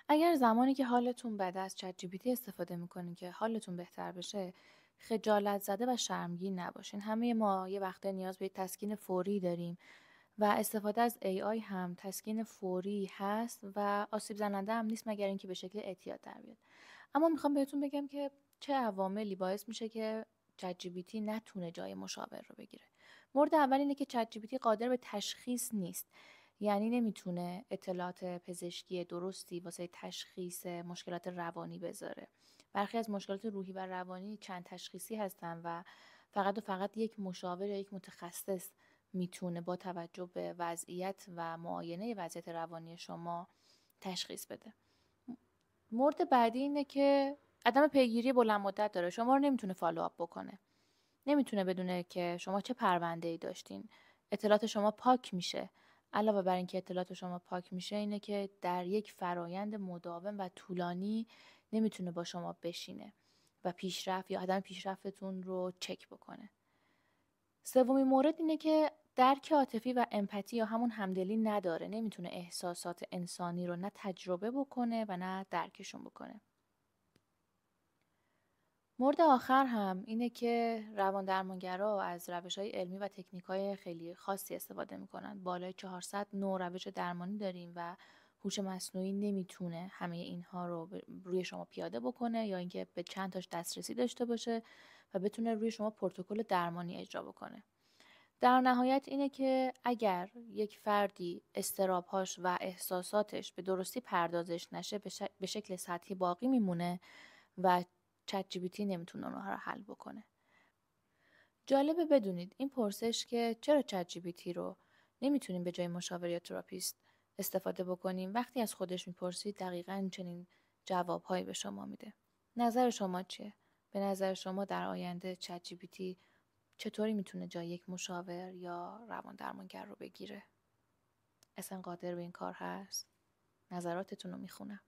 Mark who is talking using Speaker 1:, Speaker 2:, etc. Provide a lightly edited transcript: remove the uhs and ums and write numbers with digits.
Speaker 1: اگر زمانی که حالتون بده از چت جی پی تی استفاده میکنین که حالتون بهتر بشه، خجالت زده و شرمگین نباشین. همه ما یه وقته نیاز به تسکین فوری داریم و استفاده از AI هم تسکین فوری هست و آسیب زننده هم نیست مگر اینکه به شکل اعتیاد در بیاد. اما میخوام بهتون بگم که چه عواملی باعث میشه که چت جی پی تی نتونه جای مشاور رو بگیره. مورد اول اینه که چت جی پی تی قادر به تشخیص نیست. یعنی نمیتونه اطلاعات پزشکی درستی واسه تشخیص مشکلات روانی بذاره. برخی از مشکلات روحی و روانی چند تشخیصی هستن و فقط و فقط یک مشاور یا یک متخصص میتونه با توجه به وضعیت و معاینه وضعیت روانی شما تشخیص بده. مورد بعدی اینه که عدم پیگیری بلند مدت داره. شما رو نمیتونه فالوآپ بکنه. نمیتونه بدونه که شما چه پرونده‌ای داشتین. اطلاعات شما پاک میشه. علاوه بر اینکه اطلاعات شما پاک میشه، اینه که در یک فرایند مداوم و طولانی نمیتونه با شما بشینه و پیشرفت یا عدم پیشرفتتون رو چک بکنه. سومین مورد اینه که درک عاطفی و امپاتی یا همون همدلی نداره. نمیتونه احساسات انسانی رو نه تجربه بکنه و نه درکشون بکنه. مورد آخر هم اینه که روان‌درمانگرا از روش‌های علمی و تکنیک‌های خیلی خاصی استفاده می‌کنن. بالای 400 نوع روش درمانی داریم و هوش مصنوعی نمیتونه همه اینها رو روی شما پیاده بکنه یا اینکه به چند تاش دسترسی داشته باشه و بتونه روی شما پروتکل درمانی اجرا بکنه. در نهایت اینه که اگر یک فردی اضطراب‌هاش و احساساتش به درستی پردازش نشه، به شکل سطحی باقی میمونه و چت جی پی تی نمیتونه اونها رو حل بکنه. جالبه بدونید این پرسش که چرا چت جی پی تی رو نمیتونیم به جای مشاور یا تراپیست استفاده بکنیم، وقتی از خودش میپرسید دقیقاً چنین جوابهایی به شما میده. نظر شما چیه؟ به نظر شما در آینده چت جی پی تی چطوری میتونه جای یک مشاور یا روان درمانگر رو بگیره؟ اصلا قادر به این کار هست؟ نظراتتون رو میخونم.